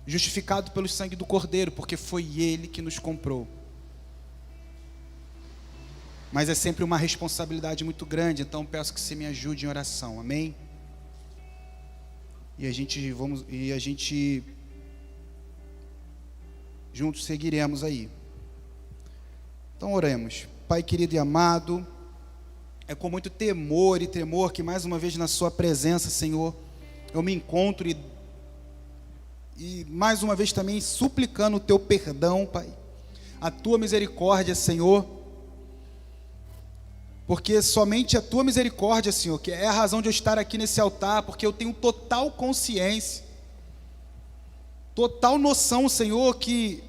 justificado pelo sangue do Cordeiro, porque foi Ele que nos comprou. Mas é sempre uma responsabilidade muito grande, então peço que você me ajude em oração, amém? E a gente juntos seguiremos aí. Então oremos. Pai querido e amado, é com muito temor e tremor que mais uma vez na sua presença, Senhor, eu me encontro e mais uma vez também suplicando o teu perdão, Pai, a tua misericórdia, Senhor, porque somente a tua misericórdia, Senhor, que é a razão de eu estar aqui nesse altar, porque eu tenho total consciência, total noção, Senhor, que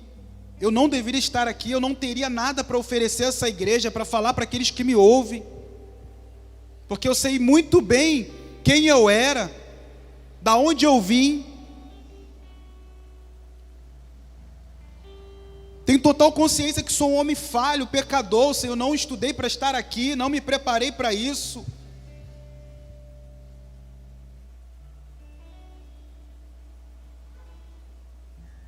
eu não deveria estar aqui, eu não teria nada para oferecer a essa igreja, para falar para aqueles que me ouvem, porque eu sei muito bem quem eu era, da onde eu vim. Tenho total consciência que sou um homem falho, pecador, Senhor, não estudei para estar aqui, não me preparei para isso.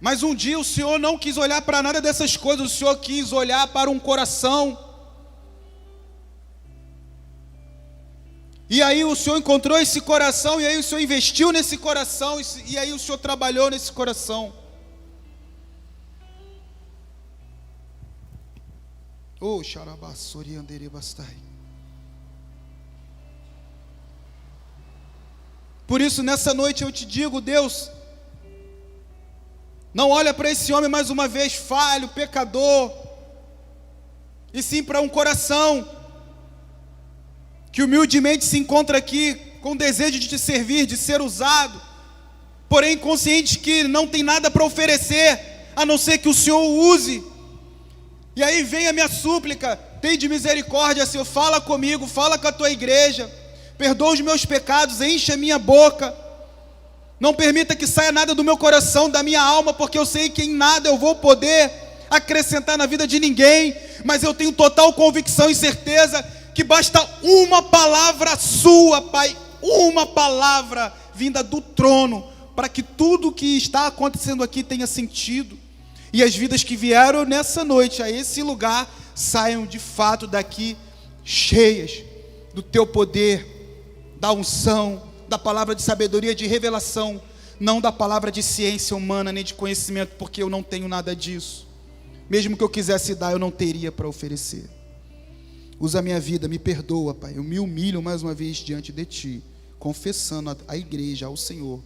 Mas um dia o Senhor não quis olhar para nada dessas coisas, o Senhor quis olhar para um coração. E aí o Senhor encontrou esse coração, e aí o Senhor investiu nesse coração, e aí o Senhor trabalhou nesse coração. Oh, xarabassori andere bastai. Por isso nessa noite eu te digo, Deus, não olha para esse homem mais uma vez falho, pecador, e sim para um coração que humildemente se encontra aqui com desejo de te servir, de ser usado, porém consciente que não tem nada para oferecer, a não ser que o Senhor o use. E aí vem a minha súplica, tem de misericórdia, Senhor, fala comigo, fala com a tua igreja, perdoa os meus pecados, enche a minha boca, não permita que saia nada do meu coração, da minha alma, porque eu sei que em nada eu vou poder acrescentar na vida de ninguém, mas eu tenho total convicção e certeza que basta uma palavra sua, Pai, uma palavra vinda do trono, para que tudo que está acontecendo aqui tenha sentido, e as vidas que vieram nessa noite a esse lugar, saiam de fato daqui cheias do teu poder, da unção, da palavra de sabedoria, de revelação, não da palavra de ciência humana, nem de conhecimento, porque eu não tenho nada disso. Mesmo que eu quisesse dar, eu não teria para oferecer. Usa a minha vida, me perdoa, Pai. Eu me humilho mais uma vez diante de Ti, confessando à igreja, ao Senhor,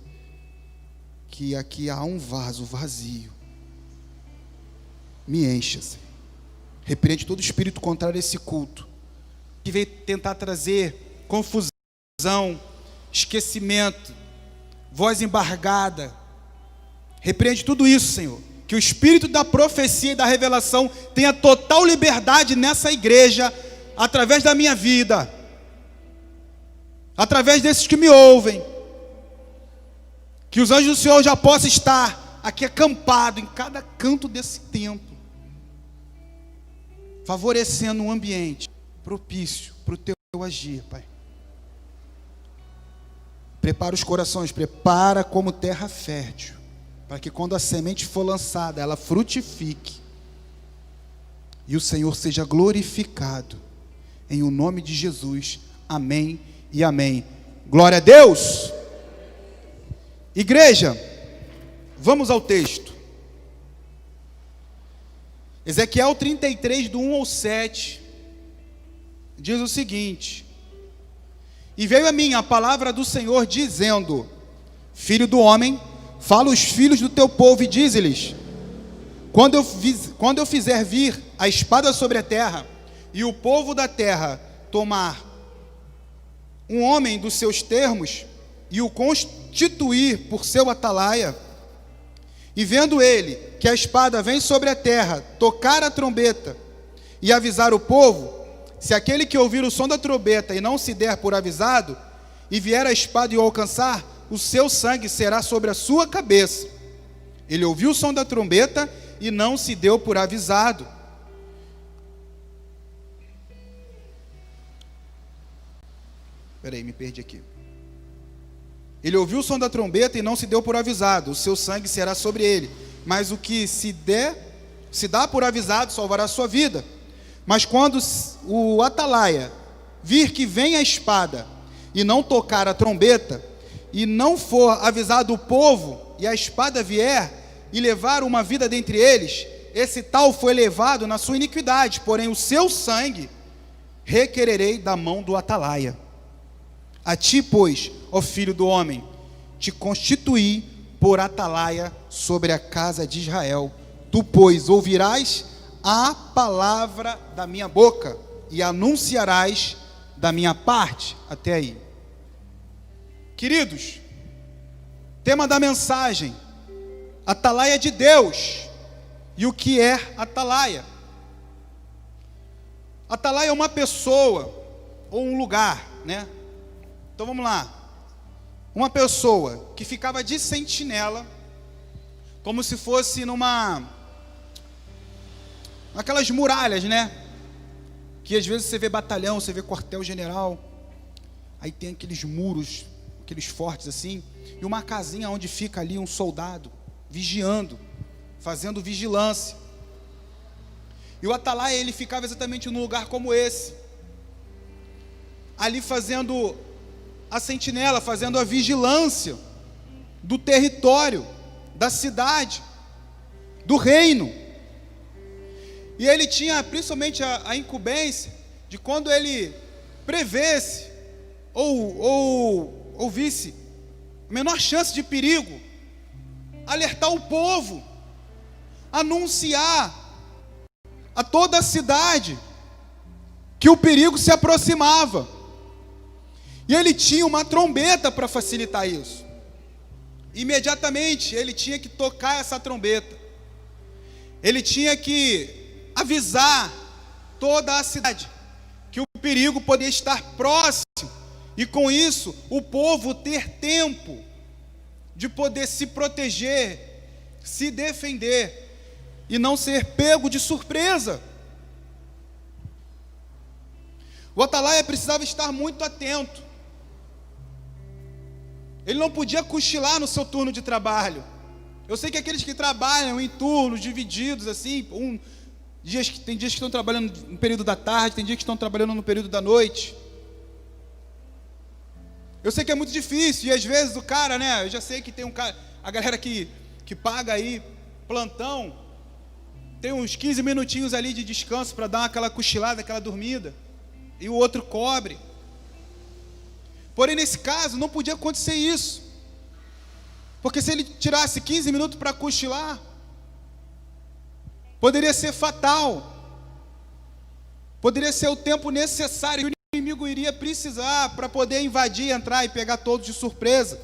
que aqui há um vaso vazio. Me encha, Senhor. Repreende todo espírito contrário a esse culto, que veio tentar trazer confusão, esquecimento, voz embargada. Repreende tudo isso, Senhor. Que o espírito da profecia e da revelação tenha total liberdade nessa igreja, através da minha vida, através desses que me ouvem. Que os anjos do Senhor já possam estar aqui acampado em cada canto desse templo, favorecendo um ambiente propício para o teu agir, Pai. Prepara os corações, prepara como terra fértil, para que quando a semente for lançada, ela frutifique, e o Senhor seja glorificado, em o nome de Jesus, amém e amém. Glória a Deus. Igreja, vamos ao texto. Ezequiel 33, do 1 ao 7, diz o seguinte: E veio a mim a palavra do Senhor, dizendo: Filho do homem, fala os filhos do teu povo e dize-lhes: quando eu fizer vir a espada sobre a terra, e o povo da terra tomar um homem dos seus termos, e o constituir por seu atalaia, e vendo ele que a espada vem sobre a terra, tocar a trombeta e avisar o povo, se aquele que ouvir o som da trombeta e não se der por avisado, e vier a espada e o alcançar, o seu sangue será sobre a sua cabeça. Ele ouviu o som da trombeta e não se deu por avisado. Espera aí, me perdi aqui. Ele ouviu o som da trombeta e não se deu por avisado, o seu sangue será sobre ele. Mas o que se dá por avisado salvará a sua vida. Mas quando o atalaia vir que vem a espada e não tocar a trombeta, e não for avisado o povo, e a espada vier e levar uma vida dentre eles, esse tal foi levado na sua iniquidade, porém o seu sangue requererei da mão do atalaia. A ti, pois, ó filho do homem, te constituí por atalaia sobre a casa de Israel. Tu, pois, ouvirás a palavra da minha boca e anunciarás da minha parte. Até aí. Queridos, tema da mensagem: atalaia de Deus. E o que é atalaia? Atalaia é uma pessoa ou um lugar, né? Então vamos lá. Uma pessoa que ficava de sentinela, como se fosse aquelas muralhas, né? Que às vezes você vê batalhão, você vê quartel-general, aí tem aqueles muros, aqueles fortes assim, e uma casinha onde fica ali um soldado, vigiando, fazendo vigilância. E o atalaia, ele ficava exatamente num lugar como esse, ali fazendo a sentinela, fazendo a vigilância do território, da cidade, do reino. E ele tinha principalmente a incumbência de, quando ele prevesse ou visse a menor chance de perigo, alertar o povo, anunciar a toda a cidade que o perigo se aproximava. E ele tinha uma trombeta para facilitar isso. Imediatamente ele tinha que tocar essa trombeta. Ele tinha que avisar toda a cidade que o perigo poderia estar próximo, e com isso o povo ter tempo de poder se proteger, se defender e não ser pego de surpresa. O atalaia precisava estar muito atento. Ele não podia cochilar no seu turno de trabalho. Eu sei que aqueles que trabalham em turnos divididos assim, tem dias que estão trabalhando no período da tarde, tem dias que estão trabalhando no período da noite. Eu sei que é muito difícil, e às vezes o cara, né, eu já sei que tem um cara, a galera que paga aí plantão, tem uns 15 minutinhos ali de descanso para dar aquela cochilada, aquela dormida, e o outro cobre. Porém, nesse caso, não podia acontecer isso, porque se ele tirasse 15 minutos para cochilar, poderia ser fatal, poderia ser o tempo necessário que o inimigo iria precisar para poder invadir, entrar e pegar todos de surpresa.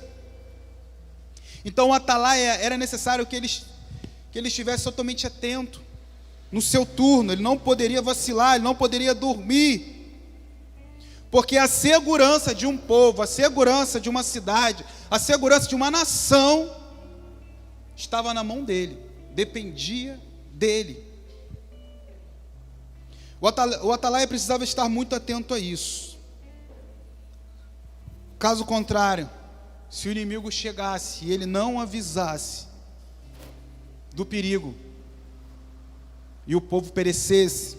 Então o atalaia era necessário que ele estivesse totalmente atento no seu turno, ele não poderia vacilar, ele não poderia dormir, porque a segurança de um povo, a segurança de uma cidade, a segurança de uma nação estava na mão dele, dependia dele. O atalaia precisava estar muito atento a isso. Caso contrário, se o inimigo chegasse e ele não avisasse do perigo e o povo perecesse,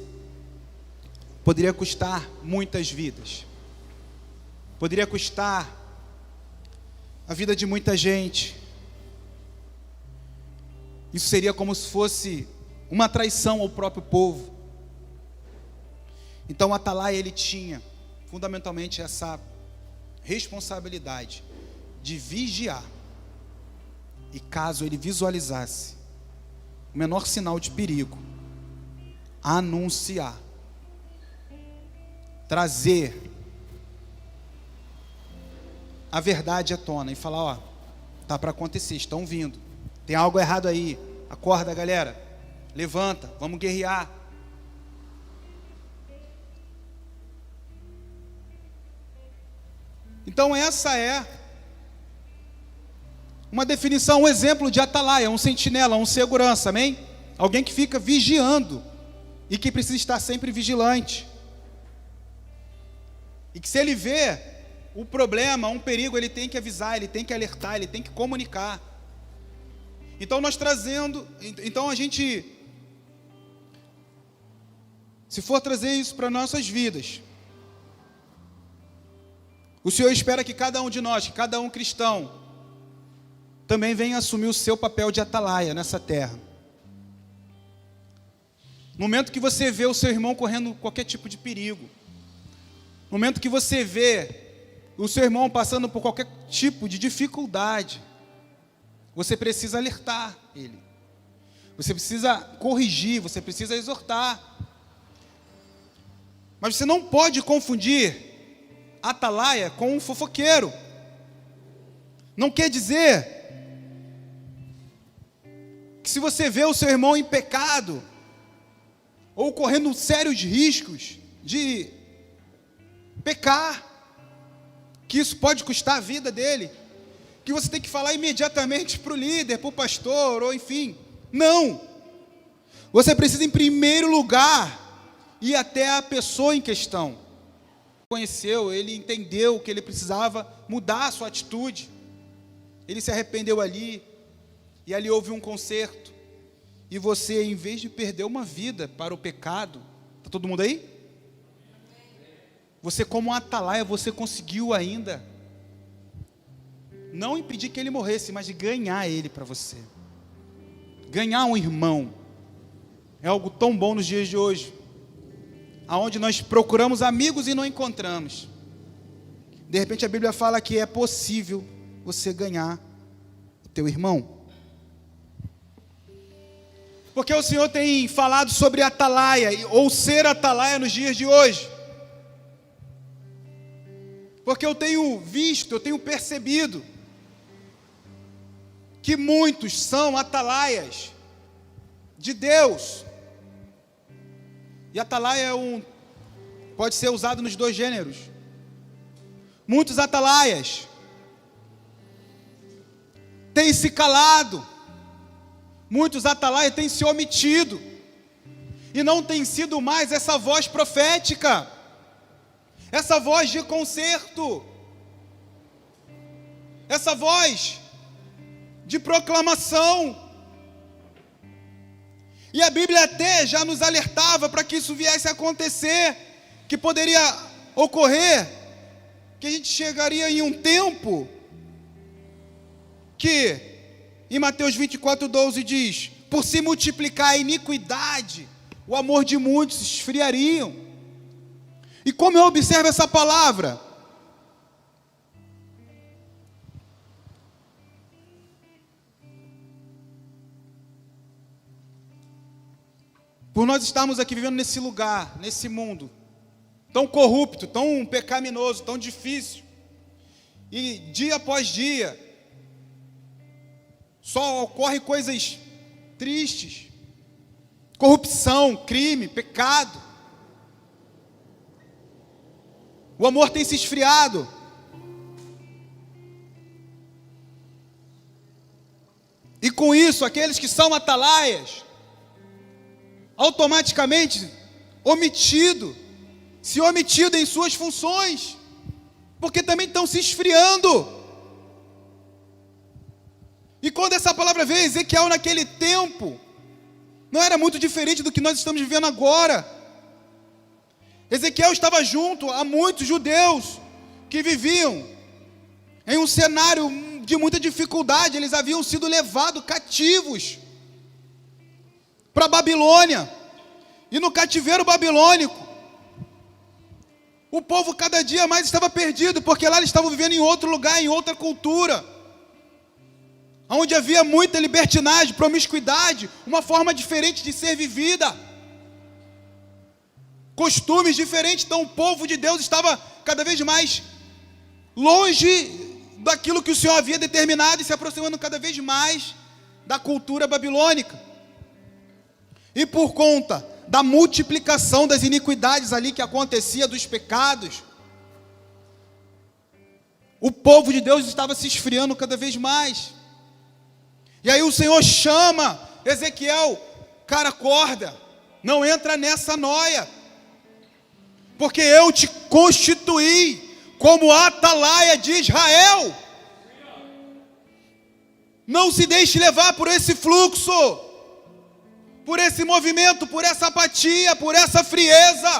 poderia custar muitas vidas, poderia custar a vida de muita gente. Isso seria como se fosse uma traição ao próprio povo. Então o atalaia, ele tinha fundamentalmente essa responsabilidade de vigiar, e caso ele visualizasse o menor sinal de perigo, anunciar, trazer a verdade à tona e falar: ó, tá para acontecer, estão vindo, tem algo errado aí, acorda galera, levanta, vamos guerrear. Então essa é uma definição, um exemplo de atalaia, um sentinela, um segurança, amém? Alguém que fica vigiando e que precisa estar sempre vigilante. E que se ele vê o problema, um perigo, ele tem que avisar, ele tem que alertar, ele tem que comunicar. Então então a gente, se for trazer isso para nossas vidas, o Senhor espera que cada um de nós, que cada um cristão, também venha assumir o seu papel de atalaia nessa terra. No momento que você vê o seu irmão correndo qualquer tipo de perigo, no momento que você vê o seu irmão passando por qualquer tipo de dificuldade, você precisa alertar ele. Você precisa corrigir, você precisa exortar. Mas você não pode confundir atalaia com um fofoqueiro. Não quer dizer que se você vê o seu irmão em pecado, ou correndo sérios riscos de pecar, que isso pode custar a vida dele, que você tem que falar imediatamente para o líder, para o pastor, ou enfim. Não! Você precisa, em primeiro lugar, ir até a pessoa em questão. Conheceu, ele entendeu que ele precisava mudar a sua atitude. Ele se arrependeu ali, e ali houve um conserto. E você, em vez de perder uma vida para o pecado, está todo mundo aí? Você, como um atalaia, você conseguiu ainda não impedir que ele morresse, mas de ganhar ele para você. Ganhar um irmão é algo tão bom nos dias de hoje, aonde nós procuramos amigos e não encontramos. De repente a Bíblia fala que é possível você ganhar o teu irmão. Porque o Senhor tem falado sobre atalaia, ou ser atalaia nos dias de hoje. Porque eu tenho visto, eu tenho percebido que muitos são atalaias de Deus. E atalaia pode ser usado nos dois gêneros. Muitos atalaias têm se calado. Muitos atalaias têm se omitido. E não tem sido mais essa voz profética, essa voz de conserto, essa voz de proclamação. E a Bíblia até já nos alertava para que isso viesse a acontecer, que poderia ocorrer, que a gente chegaria em um tempo que, em Mateus 24:12 diz: por se multiplicar a iniquidade, o amor de muitos se esfriariam. E como eu observo essa palavra? Por nós estarmos aqui vivendo nesse lugar, nesse mundo tão corrupto, tão pecaminoso, tão difícil, e dia após dia só ocorrem coisas tristes, corrupção, crime, pecado. O amor tem se esfriado. E com isso, aqueles que são atalaias, automaticamente se omitido em suas funções, porque também estão se esfriando. E quando essa palavra veio, Ezequiel naquele tempo, não era muito diferente do que nós estamos vivendo agora. Ezequiel estava junto a muitos judeus que viviam em um cenário de muita dificuldade. Eles haviam sido levados cativos para a Babilônia. E no cativeiro babilônico, o povo cada dia mais estava perdido, porque lá eles estavam vivendo em outro lugar, em outra cultura, onde havia muita libertinagem, promiscuidade, uma forma diferente de ser vivida, costumes diferentes. Então o povo de Deus estava cada vez mais longe daquilo que o Senhor havia determinado e se aproximando cada vez mais da cultura babilônica. E por conta da multiplicação das iniquidades ali que acontecia, dos pecados, o povo de Deus estava se esfriando cada vez mais. E aí o Senhor chama Ezequiel: cara, acorda, não entra nessa noia, porque eu te constituí como atalaia de Israel. Não se deixe levar por esse fluxo, por esse movimento, por essa apatia, por essa frieza.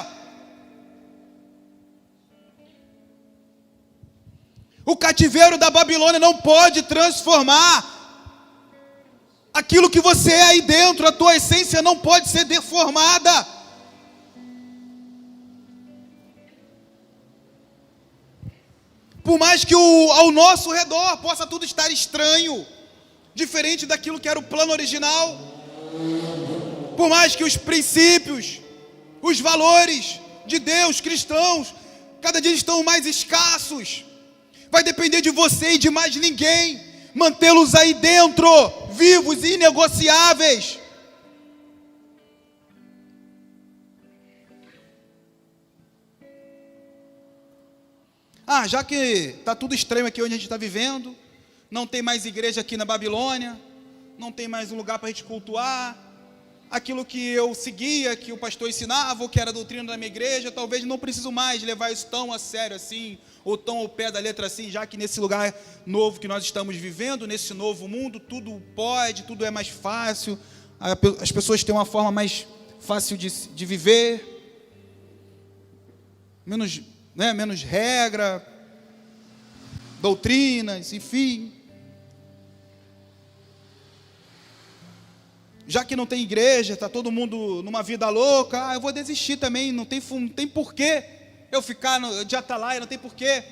O cativeiro da Babilônia não pode transformar aquilo que você é aí dentro. A tua essência não pode ser deformada. Por mais que ao nosso redor possa tudo estar estranho, diferente daquilo que era o plano original, por mais que os princípios, os valores de Deus, cristãos, cada dia estão mais escassos, vai depender de você e de mais ninguém, mantê-los aí dentro, vivos e inegociáveis. Já que está tudo estranho aqui onde a gente está vivendo, não tem mais igreja aqui na Babilônia, não tem mais um lugar para a gente cultuar, aquilo que eu seguia, que o pastor ensinava, ou que era a doutrina da minha igreja, talvez não preciso mais levar isso tão a sério assim, ou tão ao pé da letra assim, já que nesse lugar novo que nós estamos vivendo, nesse novo mundo, tudo pode, tudo é mais fácil, as pessoas têm uma forma mais fácil de viver, menos regra, doutrinas, enfim. Já que não tem igreja, está todo mundo numa vida louca, eu vou desistir também, não tem porquê eu ficar de atalaia, não tem porquê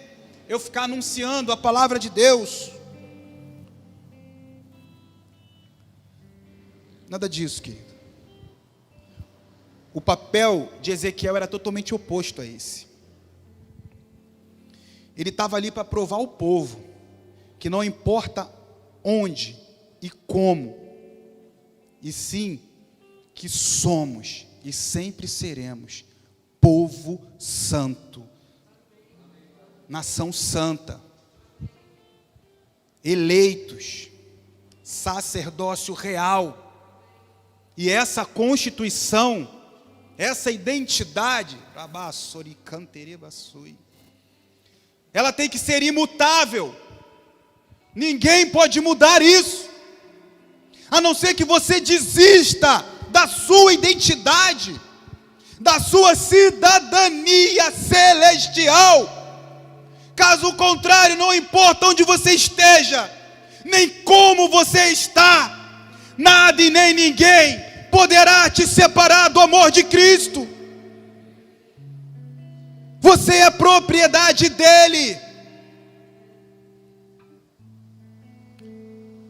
eu ficar anunciando a palavra de Deus. Nada disso, querido. O papel de Ezequiel era totalmente oposto a esse. Ele estava ali para provar ao povo que não importa onde e como, e sim que somos e sempre seremos povo santo, nação santa, eleitos, sacerdócio real. E essa constituição, essa identidade, ela tem que ser imutável. Ninguém pode mudar isso, a não ser que você desista da sua identidade, da sua cidadania celestial. Caso contrário, não importa onde você esteja, nem como você está, nada e nem ninguém poderá te separar do amor de Cristo. Você é propriedade dele.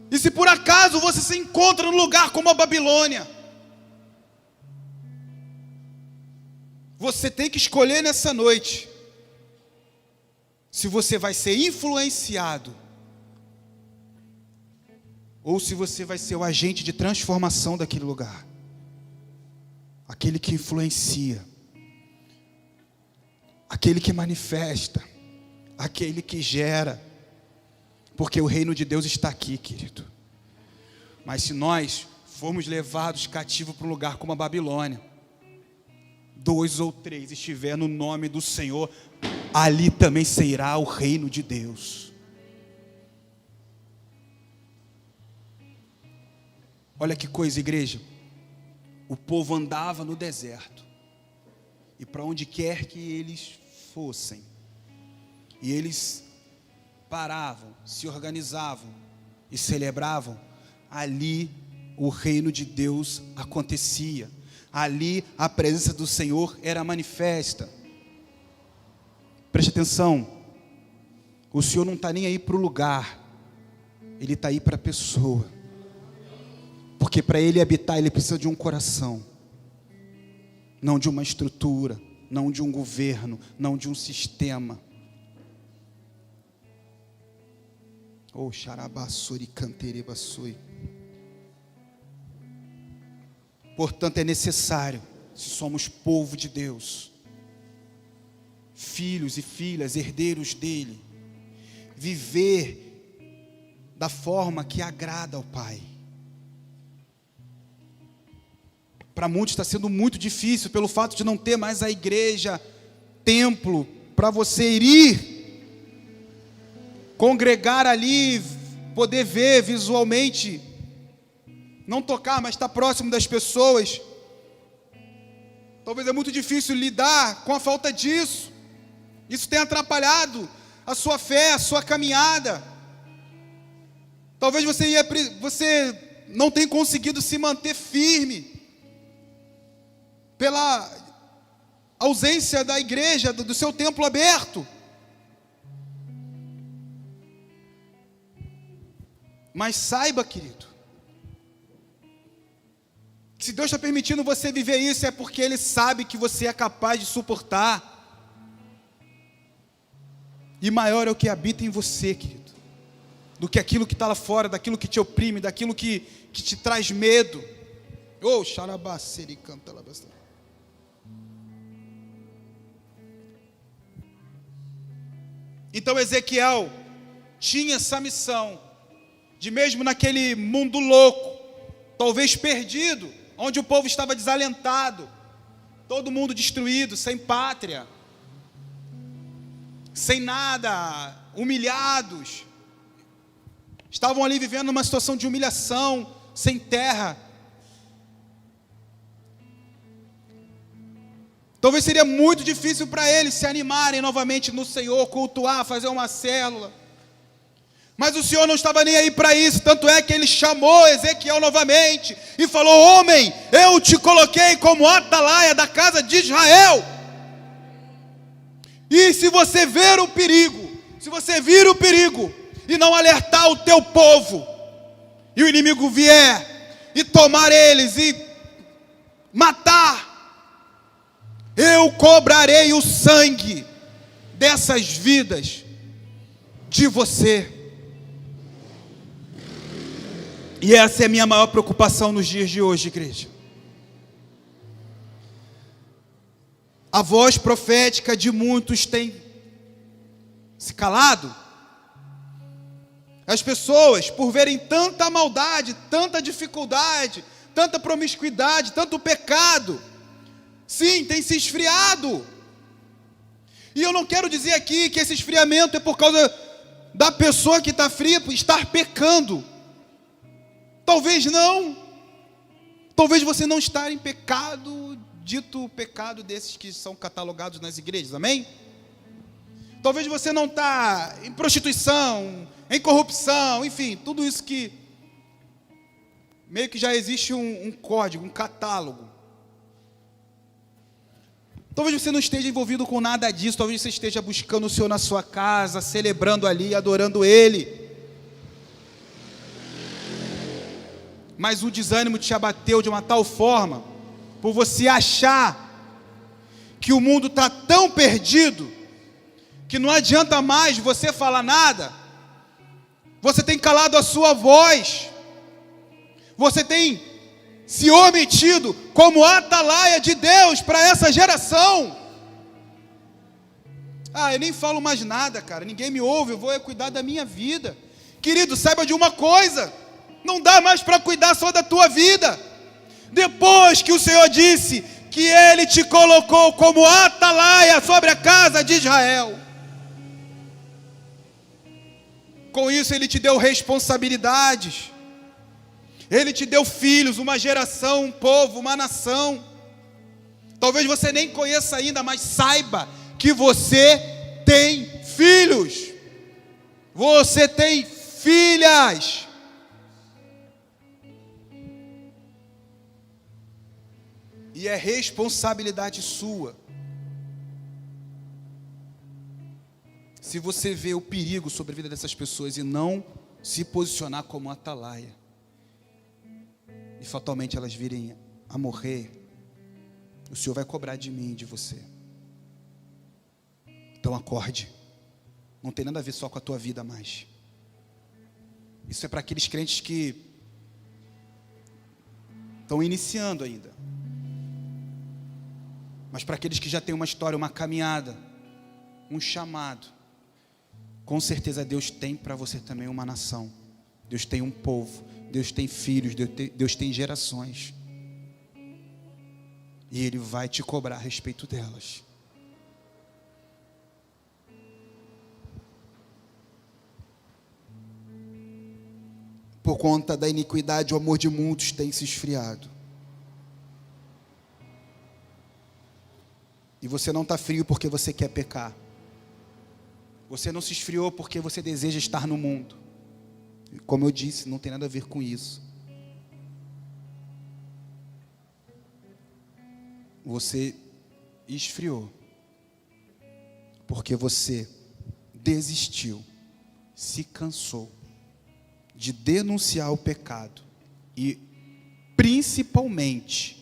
E se por acaso você se encontra num lugar como a Babilônia, você tem que escolher nessa noite se você vai ser influenciado ou se você vai ser o agente de transformação daquele lugar, aquele que influencia, aquele que manifesta, aquele que gera, porque o reino de Deus está aqui, querido. Mas se nós formos levados cativos para um lugar como a Babilônia, 2 ou 3 estiver no nome do Senhor, ali também será o reino de Deus. Olha que coisa, igreja. O povo andava no deserto, e para onde quer que eles fossem, e eles paravam, se organizavam e celebravam, ali o reino de Deus acontecia, ali a presença do Senhor era manifesta. Preste atenção, o Senhor não está nem aí para o lugar, Ele está aí para a pessoa, porque para Ele habitar, Ele precisa de um coração, não de uma estrutura, não de um governo, não de um sistema. Oh, xarabassuri canterebassui. Portanto, é necessário, se somos povo de Deus, filhos e filhas, herdeiros dele, viver da forma que agrada ao Pai. Para muitos está sendo muito difícil, pelo fato de não ter mais a igreja, templo, para você ir congregar ali, poder ver visualmente, não tocar, mas estar próximo das pessoas. Talvez é muito difícil lidar com a falta disso. Isso tem atrapalhado a sua fé, a sua caminhada. Talvez você não tenha conseguido se manter firme pela ausência da igreja, do seu templo aberto. Mas saiba, querido, que se Deus está permitindo você viver isso, é porque Ele sabe que você é capaz de suportar. E maior é o que habita em você, querido, do que aquilo que está lá fora, daquilo que te oprime, daquilo que te traz medo. Oh, xarabaceri, canta lá bastante. Então Ezequiel tinha essa missão de, mesmo naquele mundo louco, talvez perdido, onde o povo estava desalentado, todo mundo destruído, sem pátria, sem nada, humilhados, estavam ali vivendo uma situação de humilhação, sem terra. Talvez seria muito difícil para eles se animarem novamente no Senhor, cultuar, fazer uma célula. Mas o Senhor não estava nem aí para isso, tanto é que Ele chamou Ezequiel novamente e falou: homem, eu te coloquei como atalaia da casa de Israel. E se você ver o perigo, se você vir o perigo e não alertar o teu povo, e o inimigo vier e tomar eles e matar, eu cobrarei o sangue dessas vidas de você. E essa é a minha maior preocupação nos dias de hoje, igreja. A voz profética de muitos tem se calado. As pessoas, por verem tanta maldade, tanta dificuldade, tanta promiscuidade, tanto pecado, sim, tem se esfriado. E eu não quero dizer aqui que esse esfriamento é por causa da pessoa que está fria por estar pecando. Talvez não. Talvez você não estar em pecado, dito pecado desses que são catalogados nas igrejas, amém? Talvez você não está em prostituição, em corrupção, enfim, tudo isso que meio que já existe um código, um catálogo. Talvez você não esteja envolvido com nada disso, talvez você esteja buscando o Senhor na sua casa, celebrando ali, adorando Ele. Mas o desânimo te abateu de uma tal forma, por você achar que o mundo está tão perdido, que não adianta mais você falar nada. Você tem calado a sua voz, você tem se omitido como atalaia de Deus para essa geração. Eu nem falo mais nada, cara, ninguém me ouve, eu vou cuidar da minha vida. Querido, saiba de uma coisa: não dá mais para cuidar só da tua vida. Depois que o Senhor disse que Ele te colocou como atalaia sobre a casa de Israel, com isso Ele te deu responsabilidades, Ele te deu filhos, uma geração, um povo, uma nação. Talvez você nem conheça ainda, mas saiba que você tem filhos, você tem filhas. E é responsabilidade sua. Se você vê o perigo sobre a vida dessas pessoas e não se posicionar como atalaia, e fatalmente elas virem a morrer, o Senhor vai cobrar de mim e de você. Então acorde. Não tem nada a ver só com a tua vida mais. Isso é para aqueles crentes que estão iniciando ainda. Mas para aqueles que já têm uma história, uma caminhada, um chamado, com certeza Deus tem para você também uma nação. Deus tem um povo, Deus tem filhos, Deus tem gerações. E Ele vai te cobrar a respeito delas. por conta da iniquidade, o amor de muitos tem se esfriado. E você não está frio porque você quer pecar. Você não se esfriou porque você deseja estar no mundo. Como eu disse, não tem nada a ver com isso. Você esfriou porque você desistiu, se cansou de denunciar o pecado e, principalmente,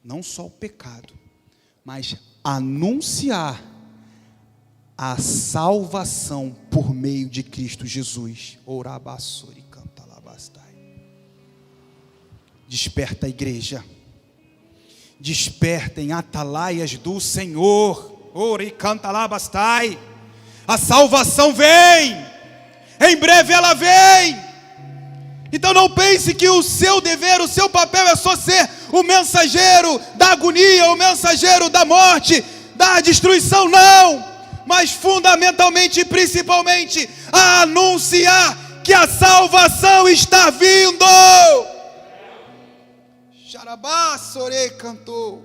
não só o pecado, mas anunciar a salvação por meio de Cristo Jesus. Desperta a igreja, despertem atalaias do Senhor. A salvação vem, em breve ela vem. Então não pense que o seu dever, o seu papel é só ser o mensageiro da agonia, o mensageiro da morte, da destruição, não. Mas fundamentalmente e principalmente, a anunciar que a salvação está vindo. Xarabá, Sorê cantou.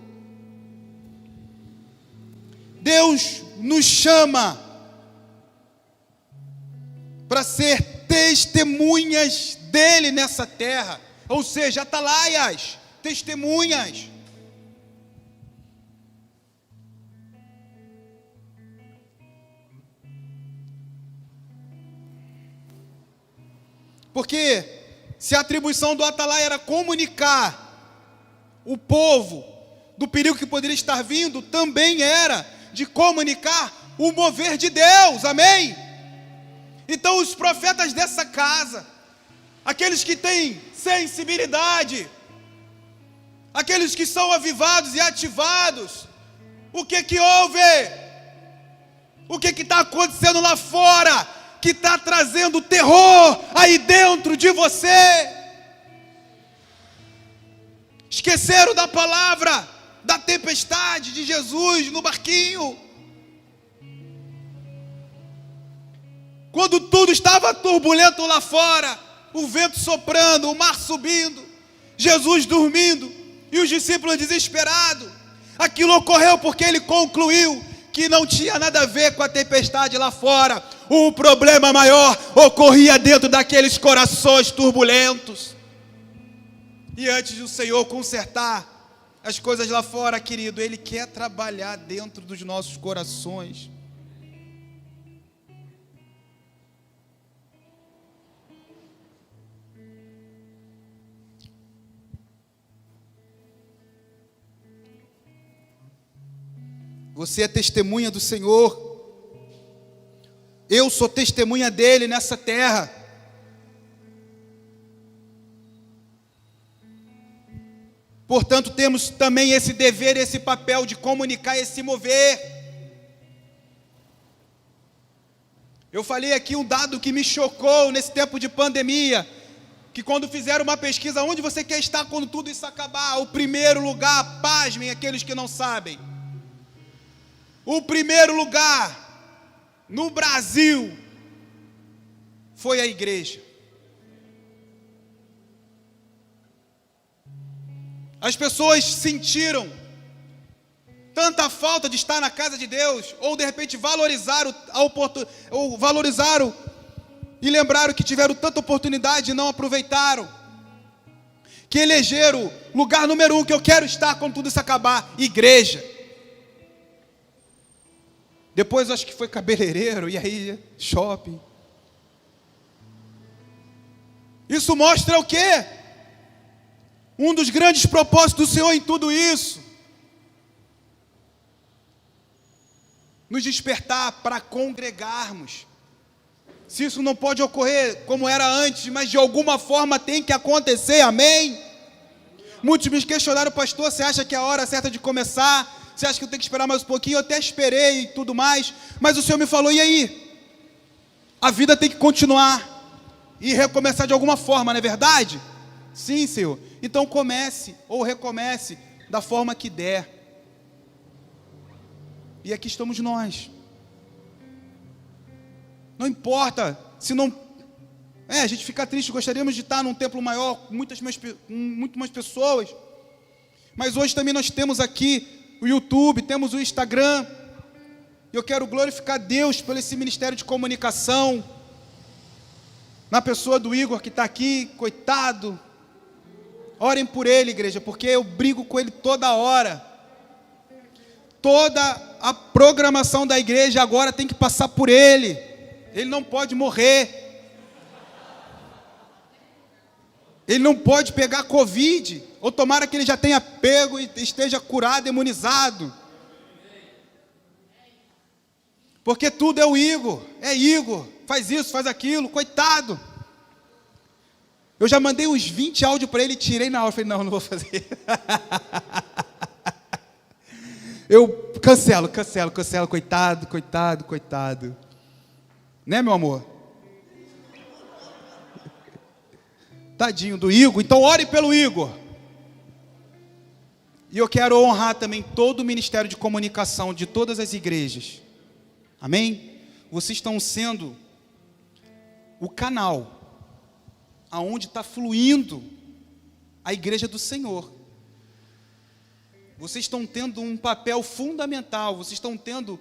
Deus nos chama para ser testemunhas dele nessa terra, ou seja, atalaias, testemunhas. Porque se a atribuição do atalaia era comunicar o povo do perigo que poderia estar vindo, também era de comunicar o mover de Deus, amém? Então os profetas dessa casa, aqueles que têm sensibilidade, aqueles que são avivados e ativados, o que houve? O que está acontecendo lá fora, que está trazendo terror aí dentro de você? Esqueceram da palavra, da tempestade de Jesus no barquinho. Quando tudo estava turbulento lá fora, o vento soprando, o mar subindo, Jesus dormindo e os discípulos desesperados. Aquilo ocorreu porque ele concluiu que não tinha nada a ver com a tempestade lá fora. O problema maior ocorria dentro daqueles corações turbulentos. E antes do Senhor consertar as coisas lá fora, querido, Ele quer trabalhar dentro dos nossos corações. Você é testemunha do Senhor. Eu sou testemunha dEle nessa terra. Portanto, temos também esse dever, esse papel de comunicar, esse mover. Eu falei aqui um dado que me chocou nesse tempo de pandemia, que quando fizeram uma pesquisa, onde você quer estar quando tudo isso acabar? O primeiro lugar, pasmem aqueles que não sabem. O primeiro lugar no Brasil foi a igreja. As pessoas sentiram tanta falta de estar na casa de Deus, ou de repente valorizaram e lembraram que tiveram tanta oportunidade e não aproveitaram, que elegeram lugar número 1 que eu quero estar quando tudo isso acabar: igreja. Depois acho que foi cabeleireiro, e aí shopping. Isso mostra o quê? Um dos grandes propósitos do Senhor em tudo isso: nos despertar para congregarmos. Se isso não pode ocorrer como era antes, mas de alguma forma tem que acontecer, amém? Muitos me questionaram: pastor, você acha que é a hora certa de começar? Você acha que eu tenho que esperar mais um pouquinho? Eu até esperei e tudo mais, mas o Senhor me falou: e aí? A vida tem que continuar e recomeçar de alguma forma, não é verdade? Sim, Senhor. Então comece ou recomece da forma que der. E aqui estamos nós. Não importa se não A gente fica triste, gostaríamos de estar num templo maior, com muito mais pessoas. Mas hoje também nós temos aqui o YouTube, temos o Instagram. E eu quero glorificar Deus por esse ministério de comunicação, na pessoa do Igor que está aqui, coitado. Orem por ele, igreja, porque eu brigo com ele toda hora. Toda a programação da igreja agora tem que passar por ele. Ele não pode morrer. Ele não pode pegar Covid, ou tomara que ele já tenha pego e esteja curado, imunizado. Porque tudo é o Igor, faz isso, faz aquilo, coitado. Eu já mandei uns 20 áudios para ele e tirei na hora, falei, não vou fazer. Eu cancelo, coitado. Né, meu amor? Tadinho do Igor, então ore pelo Igor. E eu quero honrar também todo o ministério de comunicação de todas as igrejas. Amém? Vocês estão sendo o canal aonde está fluindo a igreja do Senhor. Vocês estão tendo um papel fundamental, vocês estão tendo,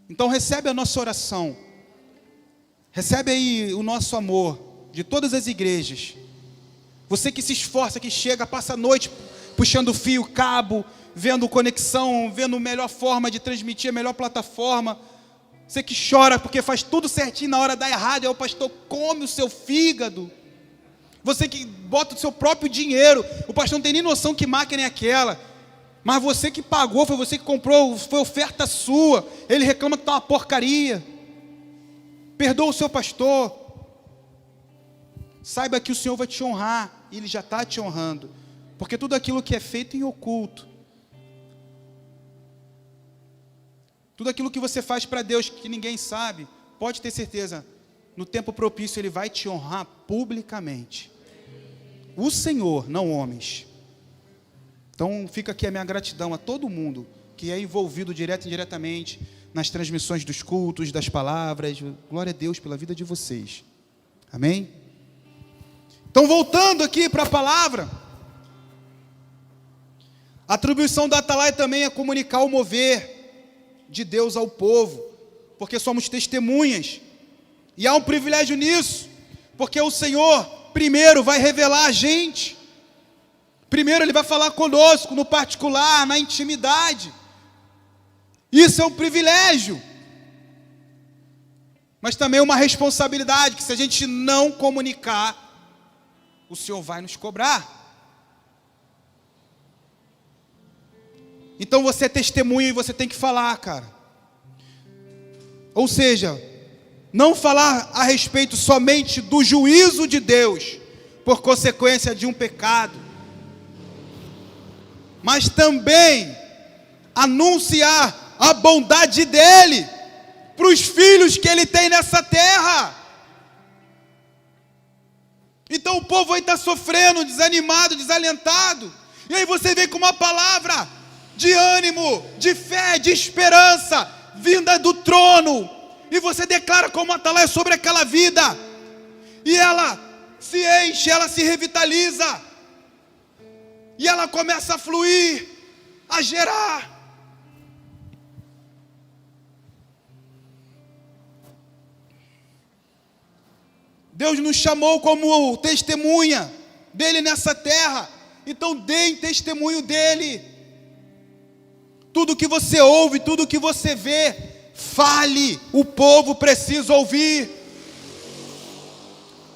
Então recebe a nossa oração. Recebe aí o nosso amor de todas as igrejas. Você que se esforça, que chega, passa a noite puxando fio, cabo, vendo conexão, vendo a melhor forma de transmitir, a melhor plataforma. Você que chora porque faz tudo certinho, na hora dá errado, aí o pastor come o seu fígado. Você que bota o seu próprio dinheiro, o pastor não tem nem noção que máquina é aquela. Mas você que pagou, foi você que comprou, foi oferta sua. Ele reclama que está uma porcaria. Perdoa o seu pastor. Saiba que o Senhor vai te honrar. E Ele já está te honrando. Porque tudo aquilo que é feito em oculto, tudo aquilo que você faz para Deus que ninguém sabe, pode ter certeza, no tempo propício Ele vai te honrar publicamente. O Senhor, não homens. Então fica aqui a minha gratidão a todo mundo que é envolvido direto e indiretamente nas transmissões dos cultos, das palavras. Glória a Deus pela vida de vocês. Amém? Então, voltando aqui para a palavra, a atribuição da Atalaia também é comunicar o mover de Deus ao povo, porque somos testemunhas, e há um privilégio nisso, porque o Senhor primeiro vai revelar a gente, primeiro Ele vai falar conosco, no particular, na intimidade. Isso é um privilégio, mas também uma responsabilidade, que se a gente não comunicar, o Senhor vai nos cobrar. Então você é testemunha e você tem que falar, cara. Ou seja, não falar a respeito somente do juízo de Deus, por consequência de um pecado, mas também anunciar a bondade dEle para os filhos que Ele tem nessa terra. Então o povo vai estar sofrendo, desanimado, desalentado, e aí você vem com uma palavra de ânimo, de fé, de esperança, vinda do trono, e você declara como Atalaia sobre aquela vida, e ela se enche, ela se revitaliza, e ela começa a fluir, a gerar. Deus nos chamou como testemunha dEle nessa terra, então deem testemunho dEle. Tudo que você ouve, tudo que você vê, fale, o povo precisa ouvir.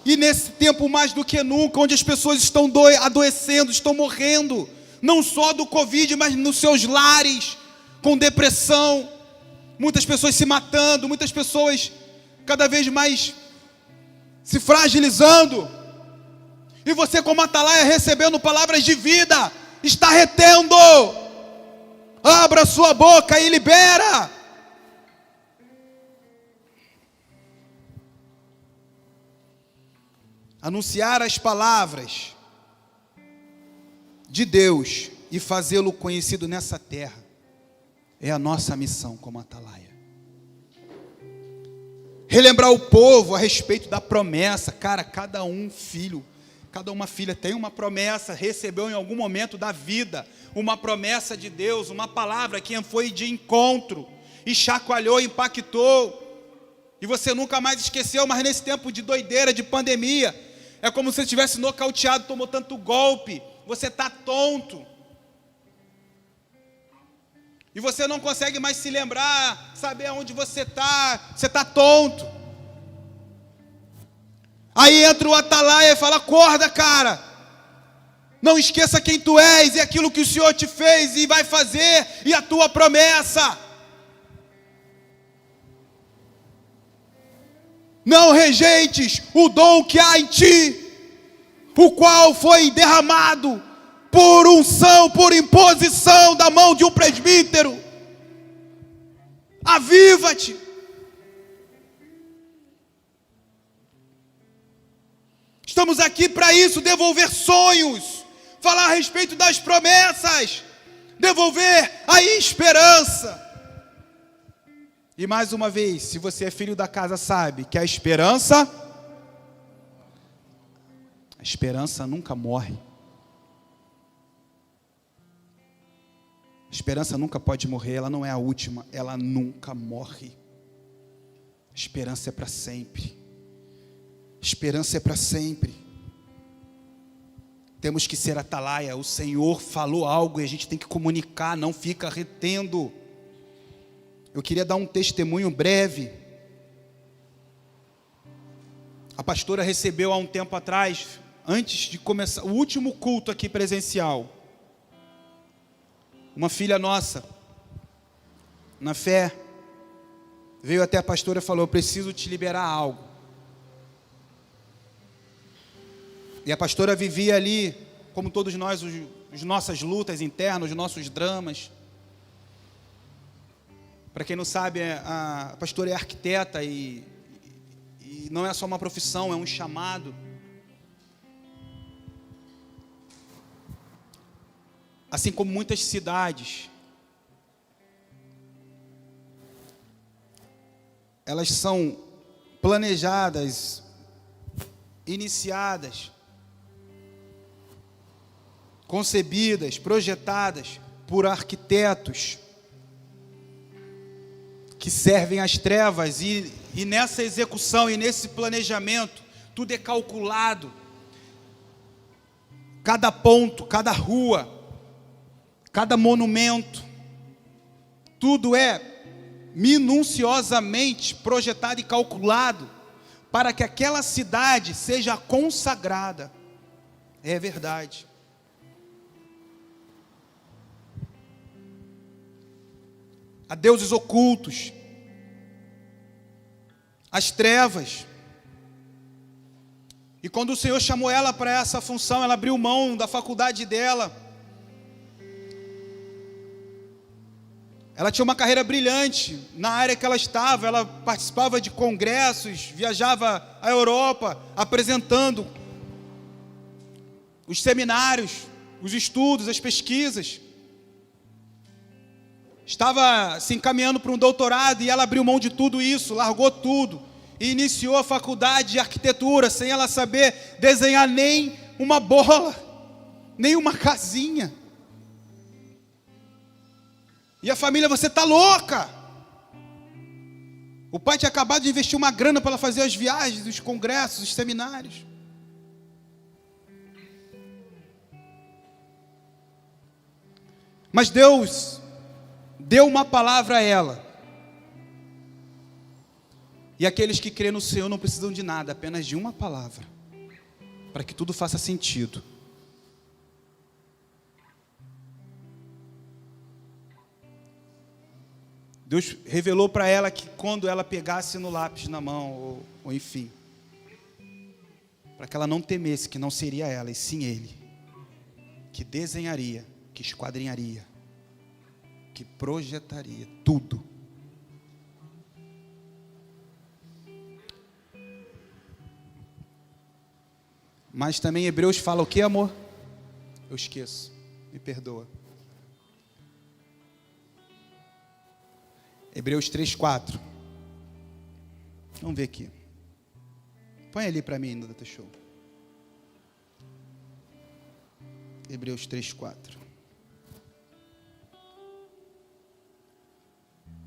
E nesse tempo mais do que nunca, onde as pessoas estão adoecendo, estão morrendo, não só do Covid, mas nos seus lares, com depressão, muitas pessoas se matando, muitas pessoas cada vez mais se fragilizando, e você como Atalaia recebendo palavras de vida, está retendo. Abra sua boca e libera. Anunciar as palavras de Deus e fazê-lo conhecido nessa terra é a nossa missão como Atalaia. relembrar o povo a respeito da promessa. Cara, cada uma filha tem uma promessa, recebeu em algum momento da vida uma promessa de Deus, uma palavra que foi de encontro e chacoalhou, impactou, e você nunca mais esqueceu. Mas nesse tempo de doideira, de pandemia, é como se você tivesse nocauteado, tomou tanto golpe, você está tonto, e você não consegue mais se lembrar, saber aonde você está tonto. Aí entra o atalaia e fala: acorda, cara, não esqueça quem tu és, e aquilo que o Senhor te fez e vai fazer, e a tua promessa. Não rejeites o dom que há em ti, o qual foi derramado por unção, por imposição da mão de um presbítero. Aviva-te. Estamos aqui para isso, devolver sonhos, falar a respeito das promessas, devolver a esperança. E mais uma vez, se você é filho da casa, sabe que a esperança nunca morre. A esperança nunca pode morrer, ela não é a última, ela nunca morre. A esperança é para sempre. A esperança é para sempre. Temos que ser atalaia. O Senhor falou algo e a gente tem que comunicar, não fica retendo. Eu queria dar um testemunho breve. A pastora recebeu há um tempo atrás, antes de começar o último culto aqui presencial, uma filha nossa, na fé, veio até a pastora e falou: eu preciso te liberar algo. E a pastora vivia ali, como todos nós, as nossas lutas internas, os nossos dramas. Para quem não sabe, a pastora é arquiteta e não é só uma profissão, é um chamado. Assim como muitas cidades, elas são planejadas, iniciadas, concebidas, projetadas por arquitetos que servem às trevas, e nessa execução e nesse planejamento, tudo é calculado. Cada ponto, cada rua, cada monumento, tudo é minuciosamente projetado e calculado para que aquela cidade seja consagrada. É verdade. A deuses ocultos, as trevas. E quando o Senhor chamou ela para essa função, ela abriu mão da faculdade dela. Ela tinha uma carreira brilhante na área que ela estava. Ela participava de congressos, viajava à Europa, apresentando os seminários, os estudos, as pesquisas. Estava se encaminhando para um doutorado e ela abriu mão de tudo isso, largou tudo e iniciou a faculdade de arquitetura sem ela saber desenhar nem uma bola, nem uma casinha. E a família: você está louca? O pai tinha acabado de investir uma grana para ela fazer as viagens, os congressos, os seminários. Mas Deus deu uma palavra a ela. E aqueles que crêem no Senhor não precisam de nada, apenas de uma palavra, para que tudo faça sentido. Deus revelou para ela que quando ela pegasse no lápis na mão, ou enfim, para que ela não temesse que não seria ela, e sim Ele, que desenharia, que esquadrinharia, que projetaria tudo. Mas também Hebreus fala o que, amor? Eu esqueço, me perdoa. Hebreus 3:4. Vamos ver aqui. Põe ali para mim no Data Show. Hebreus 3:4.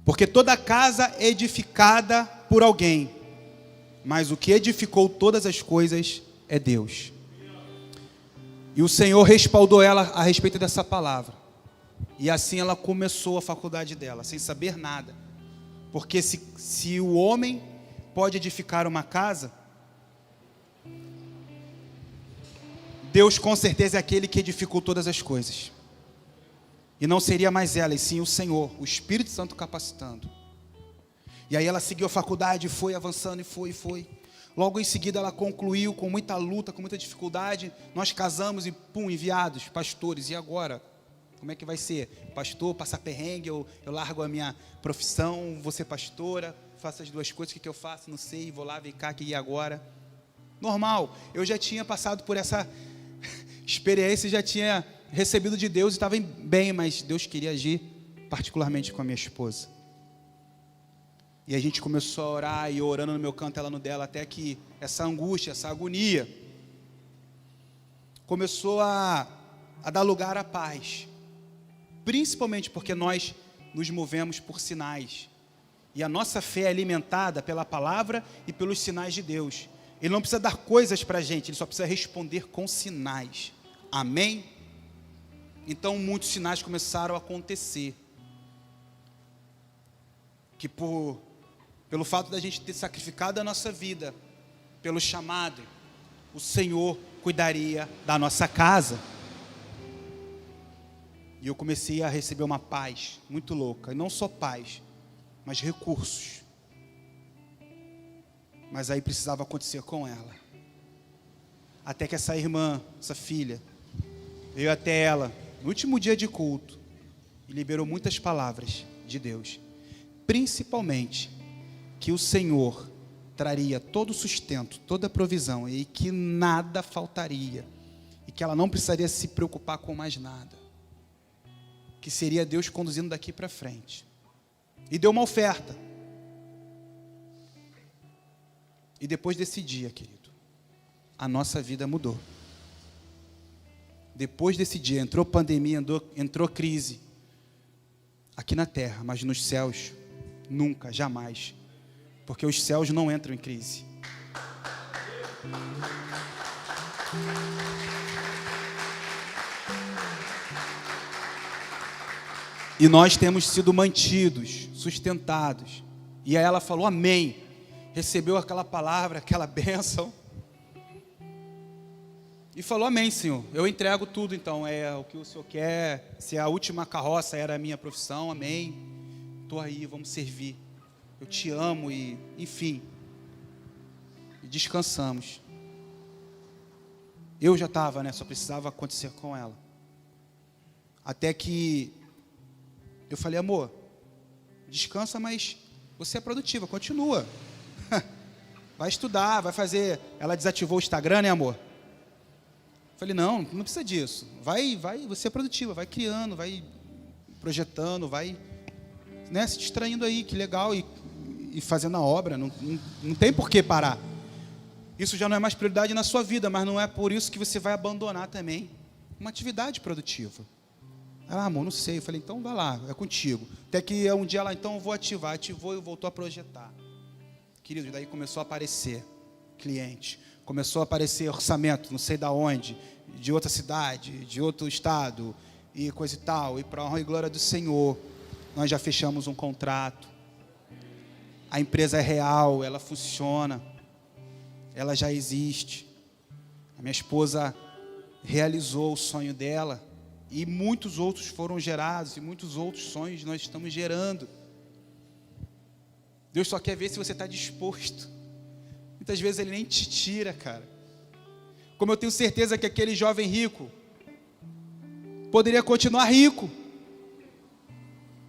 Porque toda casa é edificada por alguém, mas o que edificou todas as coisas é Deus. E o Senhor respaldou ela a respeito dessa palavra. E assim ela começou a faculdade dela, sem saber nada. Porque se o homem pode edificar uma casa, Deus com certeza é aquele que edificou todas as coisas. E não seria mais ela, e sim o Senhor, o Espírito Santo capacitando. E aí ela seguiu a faculdade, foi avançando e foi. Logo em seguida ela concluiu com muita luta, com muita dificuldade. Nós casamos e enviados, pastores. E agora? Como é que vai ser? Pastor, passar perrengue, eu largo a minha profissão, vou ser pastora, faço as duas coisas, o que eu faço? Não sei, vou lá, vem cá, que e agora? Normal, eu já tinha passado por essa experiência, já tinha recebido de Deus e estava bem, mas Deus queria agir particularmente com a minha esposa. E a gente começou a orar, e eu orando no meu canto, ela no dela, até que essa angústia, essa agonia começou a dar lugar à paz. Principalmente porque nós nos movemos por sinais. E a nossa fé é alimentada pela palavra e pelos sinais de Deus. Ele não precisa dar coisas para a gente, ele só precisa responder com sinais. Amém? Então muitos sinais começaram a acontecer. Que pelo fato da gente ter sacrificado a nossa vida, pelo chamado, o Senhor cuidaria da nossa casa. E eu comecei a receber uma paz muito louca. E não só paz, mas recursos. Mas aí precisava acontecer com ela. Até que essa irmã, essa filha, veio até ela no último dia de culto e liberou muitas palavras de Deus. Principalmente que o Senhor traria todo o sustento, toda a provisão e que nada faltaria. E que ela não precisaria se preocupar com mais nada. Que seria Deus conduzindo daqui para frente. E deu uma oferta. E depois desse dia, querido, a nossa vida mudou. Depois desse dia, entrou pandemia, entrou crise. Aqui na terra, mas nos céus, nunca, jamais. Porque os céus não entram em crise. E nós temos sido mantidos, sustentados. E aí ela falou amém. Recebeu aquela palavra, aquela bênção. E falou amém, Senhor. Eu entrego tudo então. É o que o Senhor quer. Se a última carroça era a minha profissão, amém. Estou aí, vamos servir. Eu te amo e, enfim. E descansamos. Eu já estava, né? Só precisava acontecer com ela. Até que eu falei, amor, descansa, mas você é produtiva, continua. Vai estudar, vai fazer. Ela desativou o Instagram, né, amor? Falei, não precisa disso. Vai, você é produtiva, vai criando, vai projetando, vai, né, se distraindo aí, que legal, e fazendo a obra, não tem por que parar. Isso já não é mais prioridade na sua vida, mas não é por isso que você vai abandonar também uma atividade produtiva. Ela, amor, não sei. Eu falei, então vai lá, é contigo. Até que um dia ela, então eu vou ativar. Ativou e voltou a projetar. Querido, daí começou a aparecer cliente. Começou a aparecer orçamento, não sei da onde, de outra cidade, de outro estado, e coisa e tal. E para a honra e glória do Senhor, nós já fechamos um contrato. A empresa é real, ela funciona. Ela já existe. A minha esposa realizou o sonho dela. E muitos outros foram gerados, e muitos outros sonhos nós estamos gerando. Deus só quer ver se você está disposto. Muitas vezes Ele nem te tira, cara. Como eu tenho certeza que aquele jovem rico poderia continuar rico.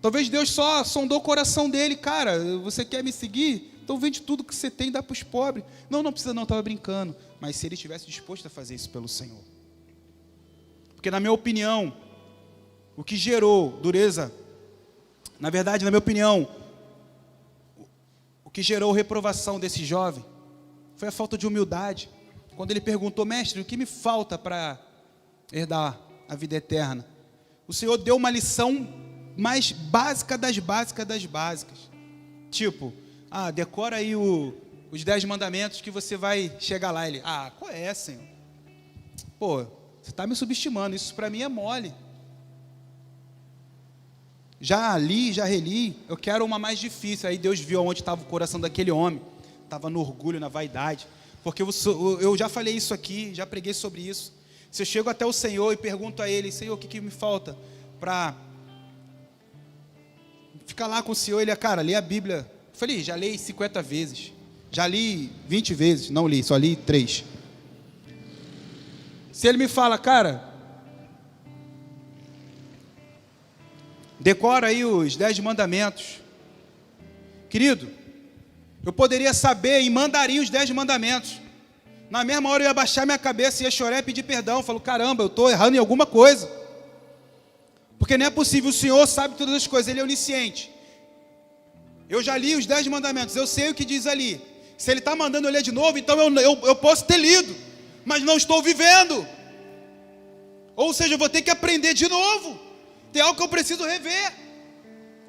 Talvez Deus só sondou o coração dele. Cara, você quer me seguir? Então vende tudo que você tem e dá para os pobres. Não precisa não, estava brincando. Mas se ele estivesse disposto a fazer isso pelo Senhor. Porque na minha opinião, o que gerou dureza, na verdade, na minha opinião, O que gerou reprovação desse jovem foi a falta de humildade. Quando ele perguntou: mestre, o que me falta para herdar a vida eterna? O Senhor deu uma lição mais básica das básicas das básicas. Tipo, decora aí os 10 mandamentos que você vai chegar lá. Ele: qual é, Senhor? Pô, você está me subestimando, isso para mim é mole. Já li, já reli, eu quero uma mais difícil. Aí Deus viu onde estava o coração daquele homem. Estava no orgulho, na vaidade. Porque eu já falei isso aqui, já preguei sobre isso. Se eu chego até o Senhor e pergunto a Ele: Senhor, o que me falta para ficar lá com o Senhor? Ele: cara, lê a Bíblia. Eu falei: já li 50 vezes. Já li 20 vezes. Não li, só li 3. Se Ele me fala: cara, decora aí os 10 mandamentos. Querido, eu poderia saber e mandaria os 10 mandamentos. Na mesma hora eu ia baixar minha cabeça, ia chorar e pedir perdão. Eu falo: caramba, eu estou errando em alguma coisa. Porque não é possível, o Senhor sabe todas as coisas, Ele é onisciente. Eu já li os 10 mandamentos, eu sei o que diz ali. Se Ele está mandando eu ler de novo, então eu posso ter lido, mas não estou vivendo. Ou seja, eu vou ter que aprender de novo. Tem algo que eu preciso rever.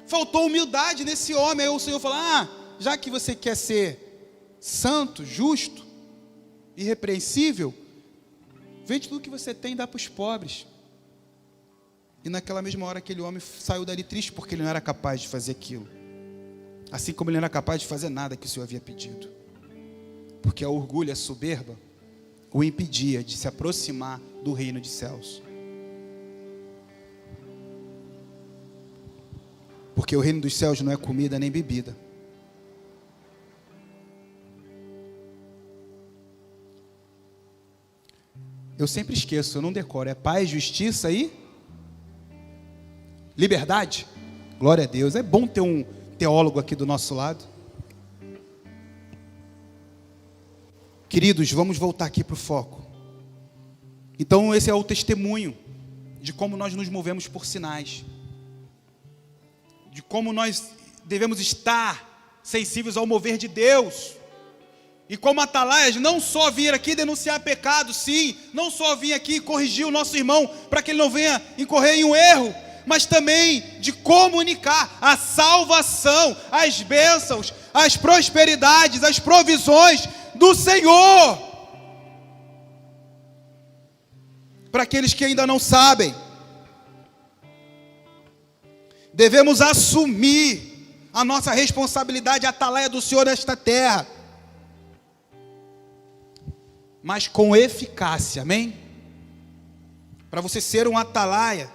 Faltou humildade nesse homem. Aí o Senhor fala: já que você quer ser santo, justo, irrepreensível, vende tudo que você tem e dá para os pobres. E naquela mesma hora aquele homem saiu dali triste, porque ele não era capaz de fazer aquilo. Assim como ele não era capaz de fazer nada que o Senhor havia pedido. Porque a orgulho, a soberba, o impedia de se aproximar do reino dos céus. Porque o reino dos céus não é comida nem bebida. Eu sempre esqueço, eu não decoro. É paz, justiça e liberdade. Glória a Deus. É bom ter um teólogo aqui do nosso lado. Queridos, vamos voltar aqui para o foco. Então esse é o testemunho de como nós nos movemos por sinais. De como nós devemos estar sensíveis ao mover de Deus. E como atalaias, não só vir aqui denunciar pecado, sim, não só vir aqui corrigir o nosso irmão para que ele não venha incorrer em um erro, mas também de comunicar a salvação, as bênçãos, as prosperidades, as provisões do Senhor para aqueles que ainda não sabem. Devemos assumir a nossa responsabilidade, a atalaia do Senhor nesta terra, mas com eficácia, amém? Para você ser um atalaia,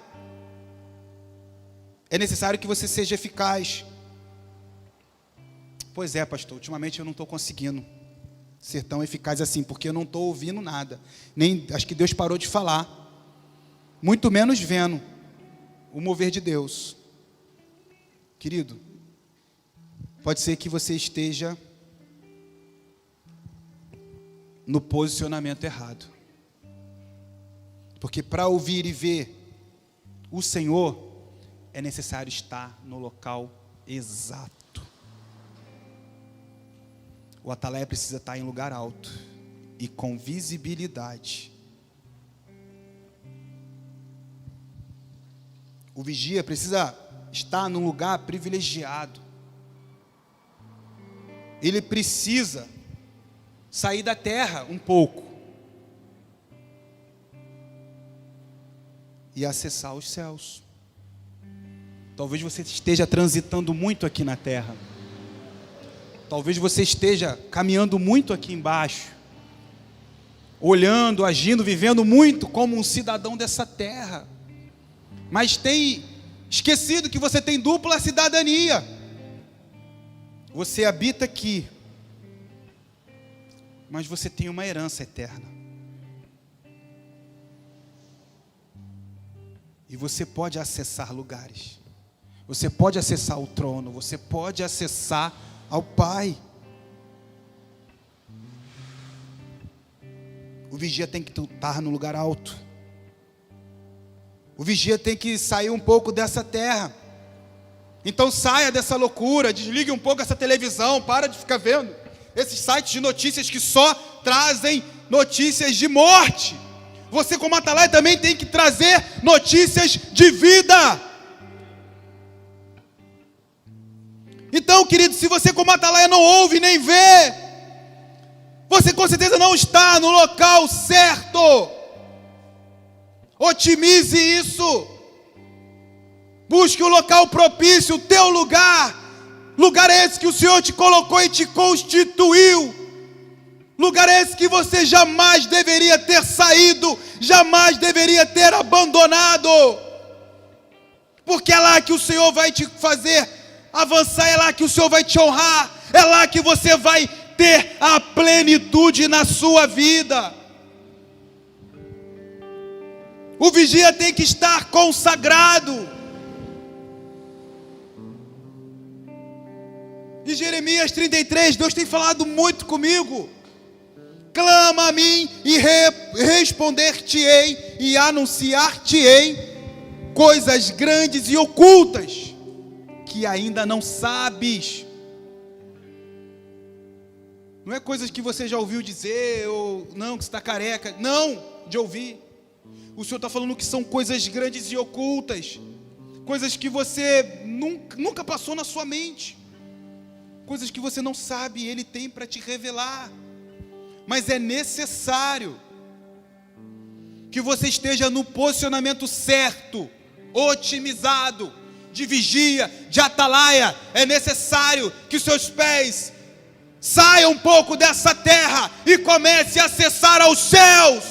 é necessário que você seja eficaz. Pois é, pastor, ultimamente eu não estou conseguindo ser tão eficaz assim, porque eu não estou ouvindo nada, nem acho que Deus parou de falar, muito menos vendo o mover de Deus. Querido, pode ser que você esteja no posicionamento errado, porque para ouvir e ver o Senhor é necessário estar no local exato. O atalaia precisa estar em lugar alto e com visibilidade. O vigia precisa estar num lugar privilegiado. Ele precisa sair da terra um pouco e acessar os céus. Talvez você esteja transitando muito aqui na terra. Talvez você esteja caminhando muito aqui embaixo, olhando, agindo, vivendo muito como um cidadão dessa terra, mas tem esquecido que você tem dupla cidadania. Você habita aqui, mas você tem uma herança eterna. E você pode acessar lugares. Você pode acessar o trono. Você pode acessar ao Pai. O vigia tem que estar no lugar alto. O vigia tem que sair um pouco dessa terra Então saia dessa loucura, desligue um pouco essa televisão, para de ficar vendo esses sites de notícias que só trazem notícias de morte. Você, como atalaia, também tem que trazer notícias de vida. Então, querido, se você, como atalaia, não ouve nem vê, você com certeza não está no local certo. Otimize isso. Busque o local propício, o teu lugar. Lugar esse que o Senhor te colocou e te constituiu. Lugar esse que você jamais deveria ter saído, jamais deveria ter abandonado. Porque é lá que o Senhor vai te fazer avançar, é lá que o Senhor vai te honrar, é lá que você vai ter a plenitude na sua vida. O vigia tem que estar consagrado. Em Jeremias 33, Deus tem falado muito comigo. Clama a mim e responder-te-ei e anunciar-te-ei coisas grandes e ocultas que ainda não sabes. Não é coisas que você já ouviu dizer, ou não, que você está careca. Não, de ouvir. O Senhor está falando que são coisas grandes e ocultas. Coisas que você nunca passou na sua mente. Coisas que você não sabe e Ele tem para te revelar. Mas é necessário que você esteja no posicionamento certo, otimizado, de vigia, de atalaia. É necessário que os seus pés saiam um pouco dessa terra e comece a acessar aos céus.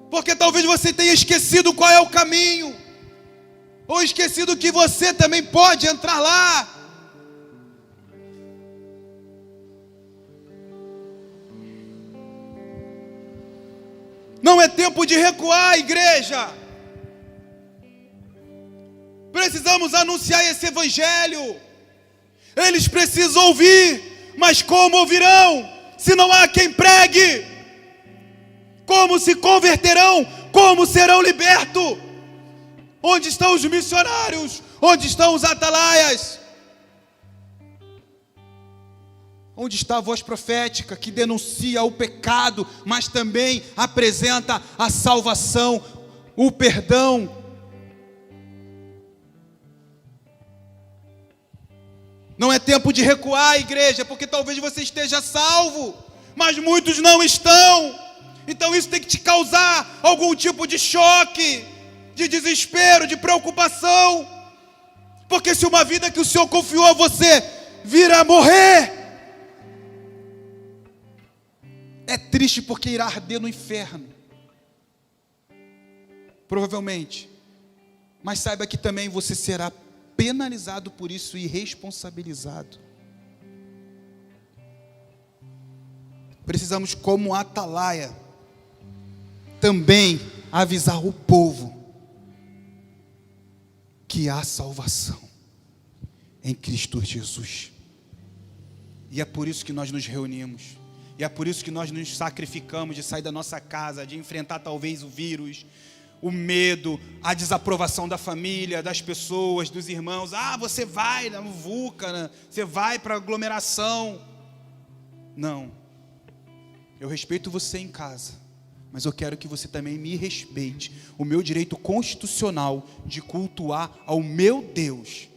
Porque talvez você tenha esquecido qual é o caminho, ou esquecido que você também pode entrar lá. Não é tempo de recuar, igreja. Precisamos anunciar esse evangelho. Eles precisam ouvir, mas como ouvirão, se não há quem pregue? Como se converterão? Como serão libertos? Onde estão os missionários? Onde estão os atalaias? Onde está a voz profética que denuncia o pecado, mas também apresenta a salvação, o perdão? Não é tempo de recuar, igreja, porque talvez você esteja salvo, mas muitos não estão. Então isso tem que te causar algum tipo de choque, de desespero, de preocupação. Porque se uma vida que o Senhor confiou a você vir a morrer, é triste, porque irá arder no inferno. Provavelmente. Mas saiba que também você será penalizado por isso e responsabilizado. Precisamos, como atalaia, também avisar o povo que há salvação em Cristo Jesus. E é por isso que nós nos reunimos. E é por isso que nós nos sacrificamos de sair da nossa casa, de enfrentar talvez o vírus, o medo, a desaprovação da família, das pessoas, dos irmãos. Ah, você vai na VUCA, né? Você vai para a aglomeração. Não. Eu respeito você em casa, mas eu quero que você também me respeite. O meu direito constitucional de cultuar ao meu Deus.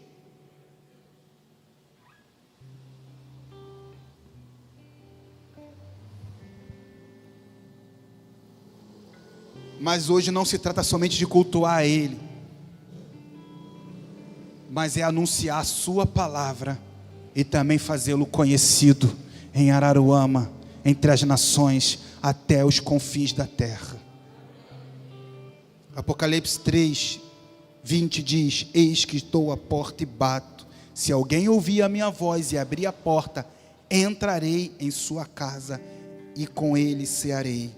Mas hoje não se trata somente de cultuar a Ele, mas é anunciar a sua palavra e também fazê-lo conhecido em Araruama, entre as nações, até os confins da terra. Apocalipse 3, 20 diz: eis que estou à porta e bato. Se alguém ouvir a minha voz e abrir a porta, entrarei em sua casa e com ele cearei,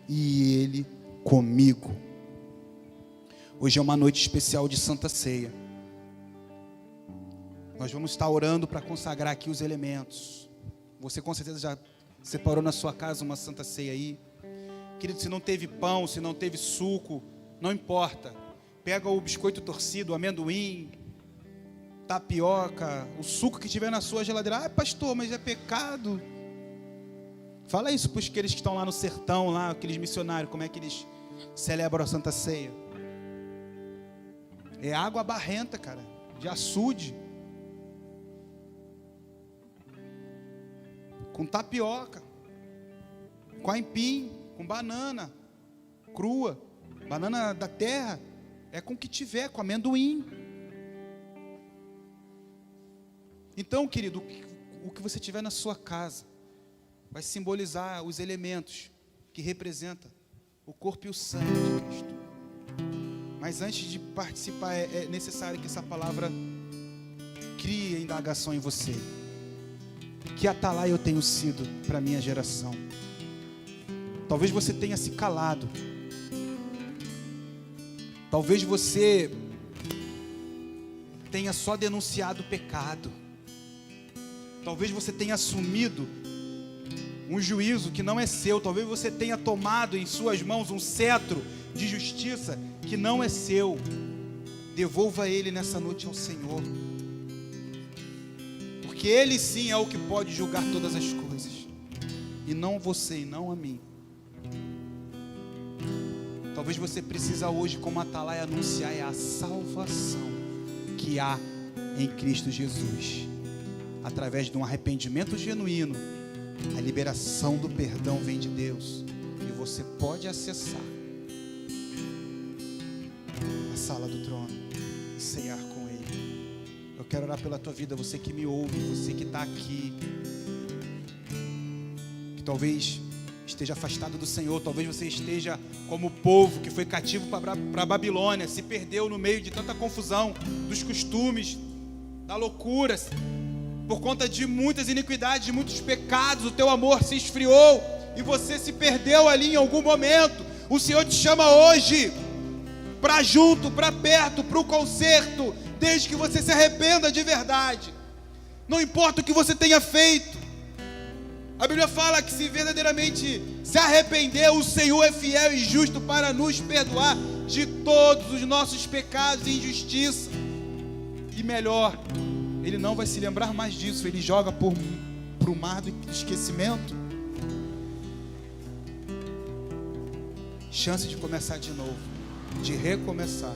e ele comigo. Hoje é uma noite especial de Santa Ceia. Nós vamos estar orando para consagrar aqui os elementos. Você com certeza já separou na sua casa uma Santa Ceia aí. Querido, se não teve pão, se não teve suco, não importa. Pega o biscoito torcido, o amendoim, tapioca, o suco que tiver na sua geladeira. Ah, pastor, mas é pecado. Fala isso para aqueles que estão lá no sertão, lá, aqueles missionários, como é que eles celebram a Santa Ceia. É água barrenta, cara, de açude, com tapioca, com aipim, com banana crua, banana da terra, é com o que tiver, com amendoim. Então, querido, o que você tiver na sua casa vai simbolizar os elementos que representam o corpo e o sangue de Cristo. Mas antes de participar, é necessário que essa palavra crie indagação em você. Que atalaia eu tenho sido para a minha geração? Talvez você tenha se calado. Talvez você tenha só denunciado o pecado. Talvez você tenha assumido um juízo que não é seu. Talvez você tenha tomado em suas mãos um cetro de justiça que não é seu. Devolva ele nessa noite ao Senhor, porque Ele sim é o que pode julgar todas as coisas, e não você, e não a mim. Talvez você precisa hoje, como atalaia, anunciar a salvação que há em Cristo Jesus. Através de um arrependimento genuíno, a liberação do perdão vem de Deus, e você pode acessar a sala do trono e ceiar com Ele. Eu quero orar pela tua vida, você que me ouve, você que está aqui, que talvez esteja afastado do Senhor, talvez você esteja como o povo que foi cativo para a Babilônia, se perdeu no meio de tanta confusão, dos costumes, da loucura, por conta de muitas iniquidades, de muitos pecados, o teu amor se esfriou, e você se perdeu ali em algum momento. O Senhor te chama hoje, para junto, para perto, para o conserto, desde que você se arrependa de verdade. Não importa o que você tenha feito, a Bíblia fala que se verdadeiramente se arrepender, o Senhor é fiel e justo para nos perdoar de todos os nossos pecados e injustiça. E melhor, Ele não vai se lembrar mais disso. Ele joga para o mar do esquecimento. Chance de começar de novo, de recomeçar.